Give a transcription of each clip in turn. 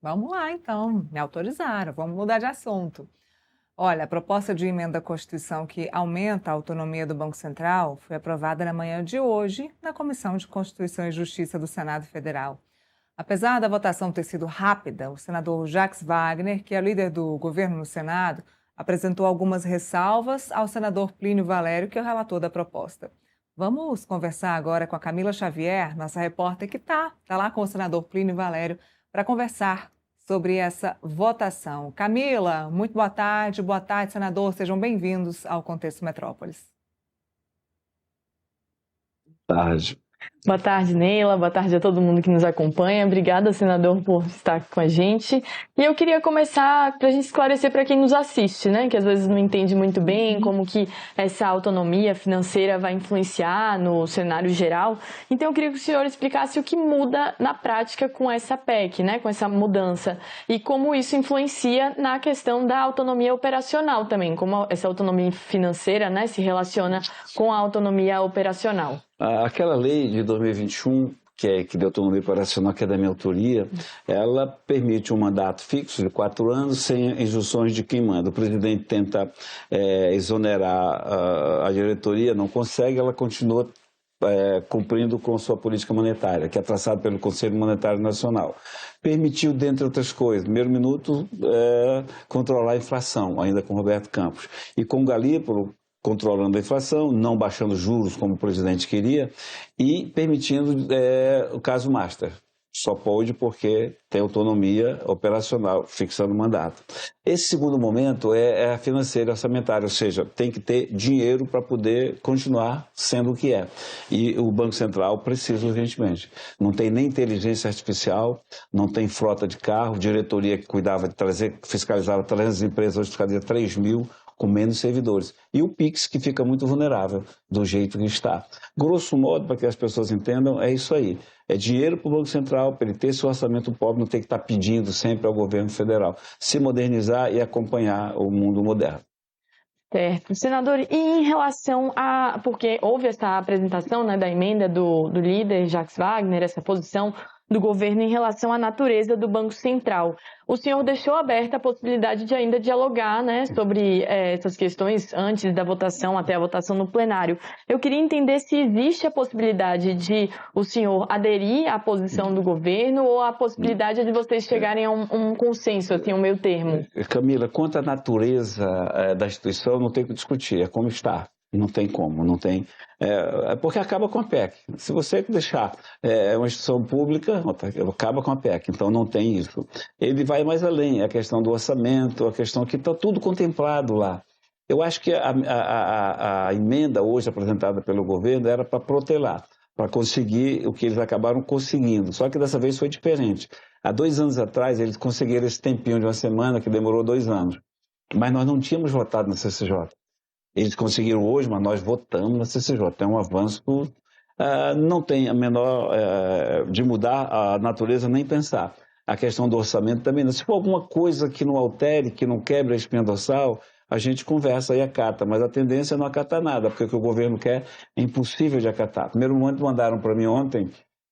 Vamos lá, então. Me autorizaram. Vamos mudar de assunto. Olha, a proposta de emenda à Constituição que aumenta a autonomia do Banco Central foi aprovada na manhã de hoje na Comissão de Constituição e Justiça do Senado Federal. Apesar da votação ter sido rápida, o senador Jacques Wagner, que é líder do governo no Senado, apresentou algumas ressalvas ao senador Plínio Valério, que é o relator da proposta. Vamos conversar agora com a Camila Xavier, nossa repórter que tá lá com o senador Plínio Valério, para conversar sobre essa votação. Camila, muito boa tarde, senador, sejam bem-vindos ao Contexto Metrópolis. Tarde. Boa tarde, Neila. Boa tarde a todo mundo que nos acompanha. Obrigada, senador, por estar aqui com a gente. E eu queria começar para a gente esclarecer para quem nos assiste, né? Que às vezes não entende muito bem como que essa autonomia financeira vai influenciar no cenário geral. Então, eu queria que o senhor explicasse o que muda na prática com essa PEC, né? Com essa mudança. E como isso influencia na questão da autonomia operacional também. Como essa autonomia financeira, né, se relaciona com a autonomia operacional. Aquela lei de 2021, que deu autonomia operacional, que é da minha autoria, ela permite um mandato fixo de 4 anos sem injunções de quem manda. O presidente tenta exonerar a diretoria, não consegue, ela continua cumprindo com sua política monetária, que é traçada pelo Conselho Monetário Nacional. Permitiu, dentre outras coisas, no primeiro minuto, controlar a inflação, ainda com Roberto Campos. E com Galípolo, controlando a inflação, não baixando juros como o presidente queria e permitindo o caso Master. Só pode porque tem autonomia operacional, fixando o mandato. Esse segundo momento é a financeira orçamentária, ou seja, tem que ter dinheiro para poder continuar sendo o que é. E o Banco Central precisa urgentemente. Não tem nem inteligência artificial, não tem frota de carro, diretoria que cuidava de trazer, fiscalizava 300 empresas, hoje fiscaliza 3 mil, com menos servidores. E o Pix, que fica muito vulnerável, do jeito que está. Grosso modo, para que as pessoas entendam, é isso aí. É dinheiro para o Banco Central, para ele ter seu orçamento pobre, não ter que estar pedindo sempre ao governo federal. Se modernizar e acompanhar o mundo moderno. Certo. Senador, e em relação a... Porque houve essa apresentação, né, da emenda do líder Jacques Wagner, essa posição do governo em relação à natureza do Banco Central. O senhor deixou aberta a possibilidade de ainda dialogar, né, sobre essas questões antes da votação, até a votação no plenário. Eu queria entender se existe a possibilidade de o senhor aderir à posição do governo ou a possibilidade de vocês chegarem a um consenso, assim, um meio termo. Camila, quanto à natureza da instituição, não tem o que discutir, é como está. Não tem como, não tem. Porque acaba com a PEC. Se você deixar uma instituição pública, acaba com a PEC. Então não tem isso. Ele vai mais além, a questão do orçamento, a questão que está tudo contemplado lá. Eu acho que a emenda hoje apresentada pelo governo era para protelar, para conseguir o que eles acabaram conseguindo. Só que dessa vez foi diferente. Há 2 anos atrás, eles conseguiram esse tempinho de uma semana que demorou 2 anos. Mas nós não tínhamos votado na CCJ. Eles conseguiram hoje, mas nós votamos na CCJ. É um avanço, não tem a menor de mudar a natureza nem pensar. A questão do orçamento também não. Se for alguma coisa que não altere, que não quebre a espinha dorsal, a gente conversa e acata. Mas a tendência é não acatar nada, porque o que o governo quer é impossível de acatar. Primeiro momento mandaram para mim ontem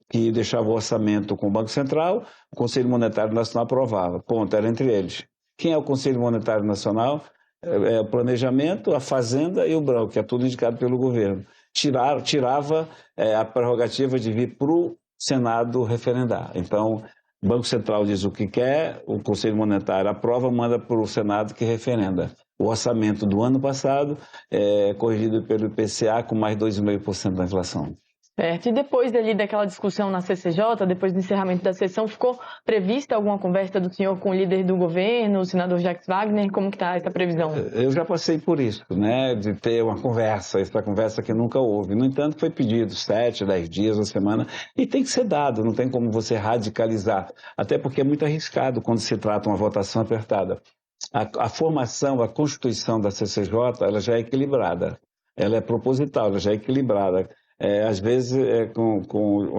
que deixava o orçamento com o Banco Central, o Conselho Monetário Nacional aprovava. Ponto, era entre eles. Quem é o Conselho Monetário Nacional? O planejamento, a fazenda e o branco, que é tudo indicado pelo governo. Tirava a prerrogativa de vir para o Senado referendar. Então, o Banco Central diz o que quer, o Conselho Monetário aprova, manda para o Senado que referenda. O orçamento do ano passado é corrigido pelo IPCA com mais 2,5% da inflação. Certo. E depois daquela discussão na CCJ, depois do encerramento da sessão, ficou prevista alguma conversa do senhor com o líder do governo, o senador Jacques Wagner? Como que está essa previsão? Eu já passei por isso, né, de ter uma conversa, essa conversa que nunca houve. No entanto, foi pedido 7, 10 dias, uma semana, e tem que ser dado, não tem como você radicalizar, até porque é muito arriscado quando se trata uma votação apertada. A formação, a constituição da CCJ, ela já é equilibrada, ela é proposital, ela já é equilibrada. Às vezes com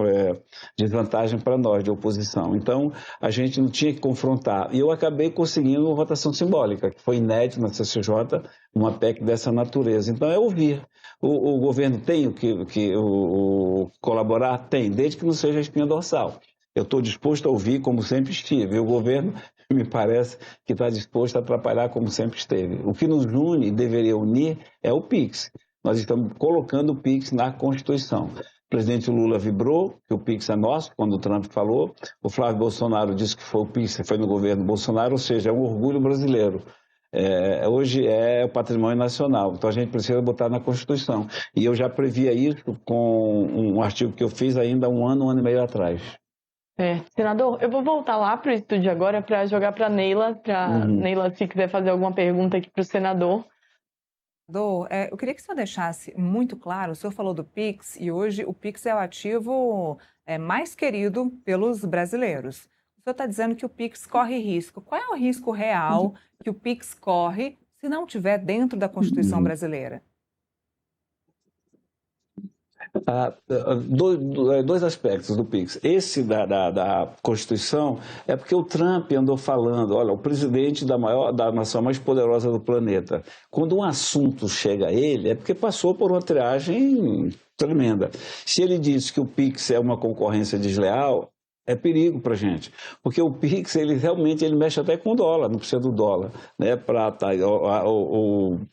desvantagem para nós de oposição. Então, a gente não tinha que confrontar. E eu acabei conseguindo uma votação simbólica, que foi inédita na CCJ, uma PEC dessa natureza. Então, é ouvir. O governo tem o que colaborar? Tem, desde que não seja a espinha dorsal. Eu estou disposto a ouvir como sempre estive. E o governo me parece que está disposto a atrapalhar como sempre esteve. O que nos une e deveria unir é o PIX. Nós estamos colocando o PIX na Constituição. O presidente Lula vibrou que o PIX é nosso, quando o Trump falou. O Flávio Bolsonaro disse que foi o PIX, foi no governo Bolsonaro, ou seja, é um orgulho brasileiro. Hoje é o patrimônio nacional, então a gente precisa botar na Constituição. E eu já previa isso com um artigo que eu fiz ainda um ano e meio atrás. Senador, eu vou voltar lá para o estúdio agora para jogar para a Neila, Neila, se quiser fazer alguma pergunta aqui para o senador. Eu queria que o senhor deixasse muito claro, o senhor falou do Pix e hoje o Pix é o ativo mais querido pelos brasileiros. O senhor está dizendo que o Pix corre risco. Qual é o risco real que o Pix corre se não estiver dentro da Constituição brasileira? Dois aspectos do PIX. Esse da Constituição é porque o Trump andou falando, olha, o presidente da nação mais poderosa do planeta. Quando um assunto chega a ele, é porque passou por uma triagem tremenda. Se ele diz que o PIX é uma concorrência desleal, é perigo para a gente, porque o Pix realmente mexe até com o dólar, não precisa do dólar, né?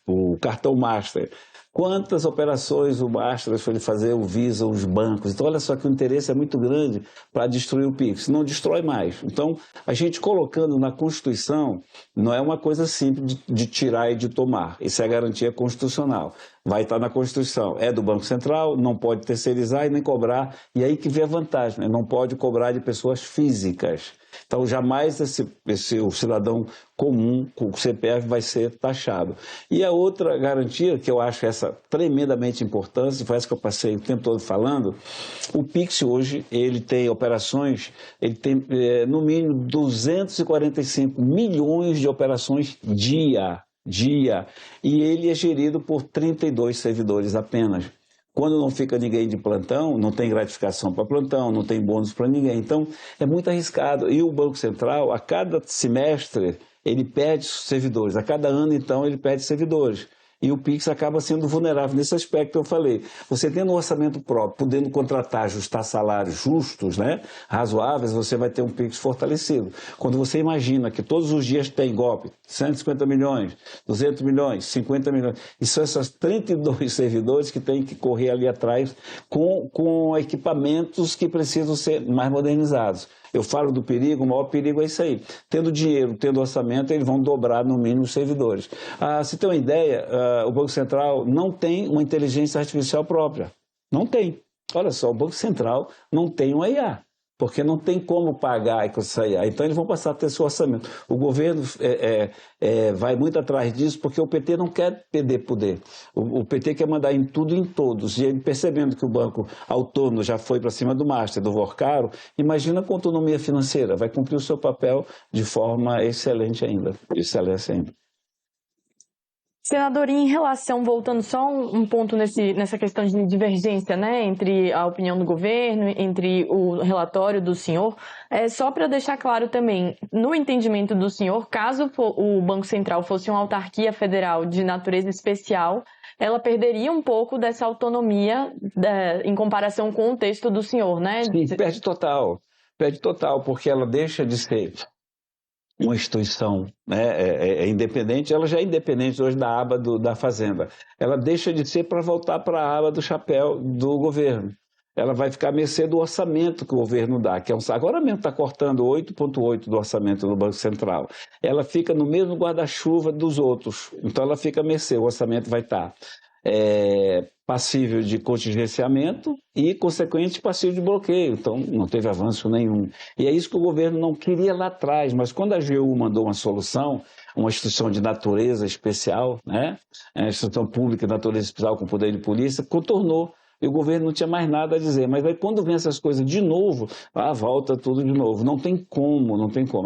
O cartão Master. Quantas operações o Master foi fazer, o Visa, os bancos? Então, olha só que o interesse é muito grande para destruir o Pix. Não destrói mais. Então, a gente colocando na Constituição não é uma coisa simples de tirar e de tomar. Isso é garantia constitucional. Vai estar na Constituição. É do Banco Central, não pode terceirizar e nem cobrar. E aí que vem a vantagem, né? Não pode cobrar de pessoas físicas. Então, jamais o cidadão comum com o CPF vai ser taxado. E a outra garantia, que eu acho essa tremendamente importante, foi essa que eu passei o tempo todo falando, o Pix hoje, ele tem operações, ele tem no mínimo 245 milhões de operações dia, e ele é gerido por 32 servidores apenas. Quando não fica ninguém de plantão, não tem gratificação para plantão, não tem bônus para ninguém. Então, é muito arriscado. E o Banco Central, a cada semestre, ele perde servidores. A cada ano, então, ele perde servidores. E o Pix acaba sendo vulnerável nesse aspecto que eu falei. Você tendo um orçamento próprio, podendo contratar, ajustar salários justos, né, razoáveis, você vai ter um Pix fortalecido. Quando você imagina que todos os dias tem golpe, 150 milhões, 200 milhões, 50 milhões, e são esses 32 servidores que têm que correr ali atrás com equipamentos que precisam ser mais modernizados. Eu falo do perigo, o maior perigo é isso aí. Tendo dinheiro, tendo orçamento, eles vão dobrar no mínimo os servidores. Se tem uma ideia, o Banco Central não tem uma inteligência artificial própria. Não tem. Olha só, o Banco Central não tem uma IA, porque não tem como pagar com essa IA. Então, eles vão passar a ter seu orçamento. O governo vai muito atrás disso, porque o PT não quer perder poder. O PT quer mandar em tudo e em todos. E ele, percebendo que o banco autônomo já foi para cima do Master, do Vorcaro, imagina com autonomia financeira. Vai cumprir o seu papel de forma excelente ainda. Excelência ainda. Senador, em relação, voltando só um ponto nessa questão de divergência, né, entre a opinião do governo, entre o relatório do senhor, só para deixar claro também, no entendimento do senhor, caso o Banco Central fosse uma autarquia federal de natureza especial, ela perderia um pouco dessa autonomia em comparação com o texto do senhor, né? Sim, perde total, porque ela deixa de ser uma instituição, né, independente, ela já é independente hoje da aba da Fazenda. Ela deixa de ser para voltar para a aba do chapéu do governo. Ela vai ficar à mercê do orçamento que o governo dá, que agora mesmo está cortando 8,8% do orçamento do Banco Central. Ela fica no mesmo guarda-chuva dos outros, então ela fica à mercê, o orçamento vai estar passível de contingenciamento e, consequente, passível de bloqueio. Então, não teve avanço nenhum. E é isso que o governo não queria lá atrás, mas quando a AGU mandou uma solução, uma instituição de natureza especial, né, a instituição pública de natureza especial com poder de polícia, contornou. E o governo não tinha mais nada a dizer. Mas aí, quando vem essas coisas de novo, volta tudo de novo. Não tem como.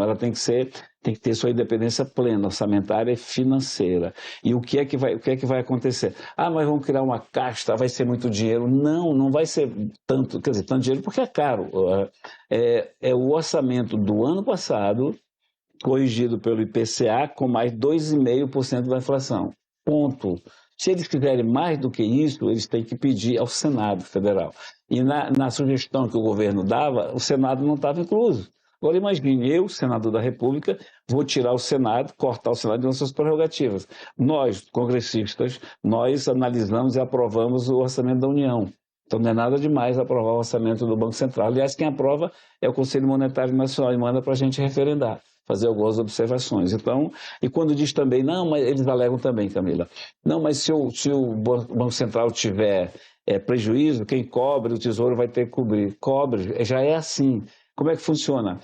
Ela tem que ter sua independência plena, orçamentária e financeira. E o que é que vai acontecer? Mas vamos criar uma casta, vai ser muito dinheiro. Não vai ser tanto, quer dizer, tanto dinheiro porque é caro. É o orçamento do ano passado, corrigido pelo IPCA, com mais 2,5% da inflação. Ponto. Se eles quiserem mais do que isso, eles têm que pedir ao Senado Federal. E na sugestão que o governo dava, o Senado não estava incluso. Agora imagine, eu, senador da República, vou tirar o Senado, cortar o Senado de nossas prerrogativas. Nós, congressistas, nós analisamos e aprovamos o orçamento da União. Então não é nada demais aprovar o orçamento do Banco Central. Aliás, quem aprova é o Conselho Monetário Nacional e manda para a gente referendar, fazer algumas observações. Então, e quando diz também, não, mas eles alegam também, Camila, não, mas se o Banco Central tiver prejuízo, quem cobre, o Tesouro vai ter que cobrir. Cobre, já é assim. Como é que funciona?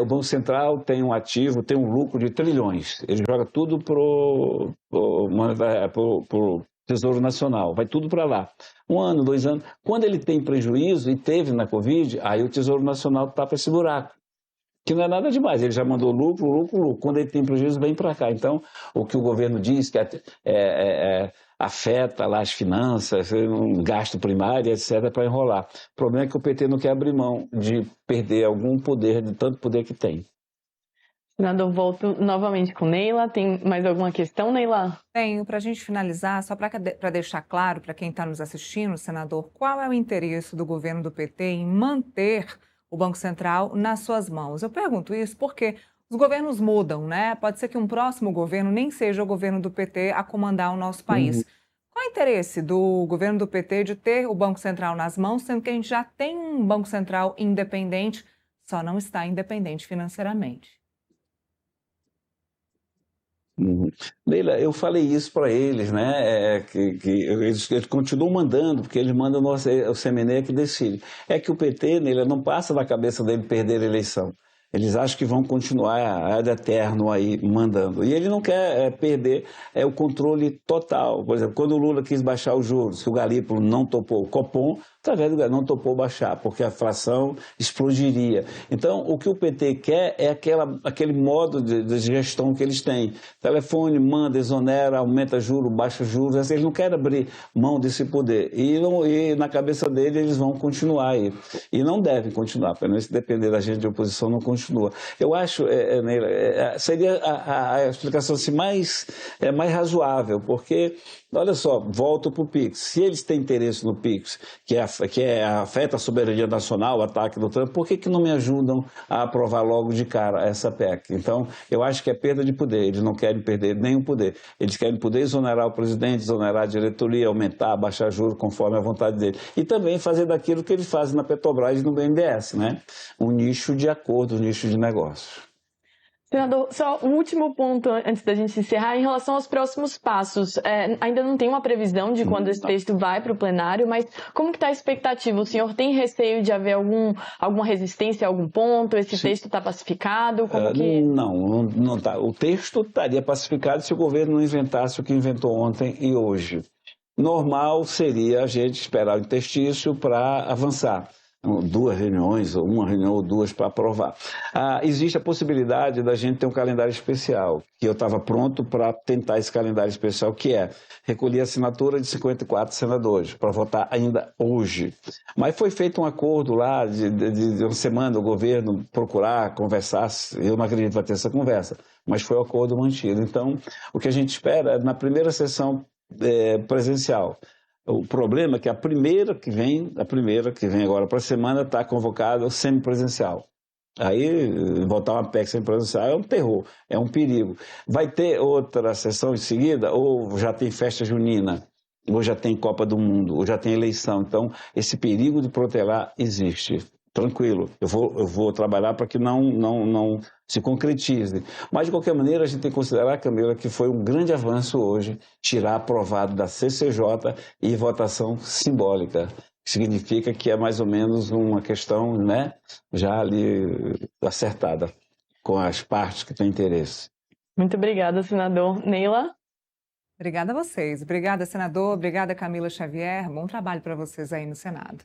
O Banco Central tem um ativo, tem um lucro de trilhões. Ele joga tudo para o Tesouro Nacional, vai tudo para lá. 1 ano, 2 anos. Quando ele tem prejuízo, e teve na Covid, aí o Tesouro Nacional tapa esse buraco. Que não é nada demais, ele já mandou lucro, lucro, lucro. Quando ele tem prejuízo, vem para cá. Então, o que o governo diz que afeta lá as finanças, um gasto primário, etc., para enrolar. O problema é que o PT não quer abrir mão de perder algum poder, de tanto poder que tem. Senador, volto novamente com Neila. Tem mais alguma questão, Neila? Tenho, para a gente finalizar, só para deixar claro para quem está nos assistindo, senador, qual é o interesse do governo do PT em manter o Banco Central nas suas mãos? Eu pergunto isso porque os governos mudam, né? Pode ser que um próximo governo nem seja o governo do PT a comandar o nosso país. Qual é o interesse do governo do PT de ter o Banco Central nas mãos, sendo que a gente já tem um Banco Central independente, só não está independente financeiramente? Leila, eu falei isso para eles, né? Eles continuam mandando, porque eles mandam o CMNE que decide. É que o PT, Leila, não passa na cabeça dele perder a eleição. Eles acham que vão continuar ad eterno aí mandando. E ele não quer perder o controle total. Por exemplo, quando o Lula quis baixar os juros, que o Galípolo não topou, o Copom, através do Galípolo, não topou baixar, porque a inflação explodiria. Então, o que o PT quer é aquele modo de gestão que eles têm. Telefone, manda, exonera, aumenta juros, baixa juros. Eles não querem abrir mão desse poder. E na cabeça deles, eles vão continuar aí. E não devem continuar, pelo menos se depender da gente de oposição, não continua. Eu acho, seria a explicação assim, mais razoável, porque, olha só, volto para o PIX. Se eles têm interesse no PIX, que afeta a soberania nacional, o ataque do Trump, por que não me ajudam a aprovar logo de cara essa PEC? Então, eu acho que é perda de poder. Eles não querem perder nenhum poder. Eles querem poder exonerar o presidente, exonerar a diretoria, aumentar, baixar juros conforme a vontade dele. E também fazer daquilo que eles fazem na Petrobras e no BNDES, né? Um nicho de acordo, um nicho de negócio. Senador, só um último ponto antes da gente encerrar, em relação aos próximos passos. Ainda não tem uma previsão de quando esse texto vai para o plenário, mas como que está a expectativa? O senhor tem receio de haver alguma resistência a algum ponto? Esse texto está pacificado? Não está. O texto estaria pacificado se o governo não inventasse o que inventou ontem e hoje. Normal seria a gente esperar o interstício para avançar. 2 reuniões, ou 1 reunião ou 2 para aprovar. Existe a possibilidade da gente ter um calendário especial, que eu estava pronto para tentar esse calendário especial, que é recolher a assinatura de 54 senadores, para votar ainda hoje. Mas foi feito um acordo lá de uma semana, o governo procurar, conversar, eu não acredito que vai ter essa conversa, mas foi o acordo mantido. Então, o que a gente espera é na primeira sessão presencial. O problema é que a primeira que vem agora para a semana está convocada semipresencial. Aí, votar uma PEC semipresencial é um terror, é um perigo. Vai ter outra sessão em seguida, ou já tem festa junina, ou já tem Copa do Mundo, ou já tem eleição. Então, esse perigo de protelar existe. Tranquilo, eu vou trabalhar para que não se concretize. Mas, de qualquer maneira, a gente tem que considerar, Camila, que foi um grande avanço hoje tirar aprovado da CCJ e votação simbólica. Significa que é mais ou menos uma questão, né, já ali acertada com as partes que têm interesse. Muito obrigada, senador. Neila? Obrigada a vocês. Obrigada, senador. Obrigada, Camila Xavier. Bom trabalho para vocês aí no Senado.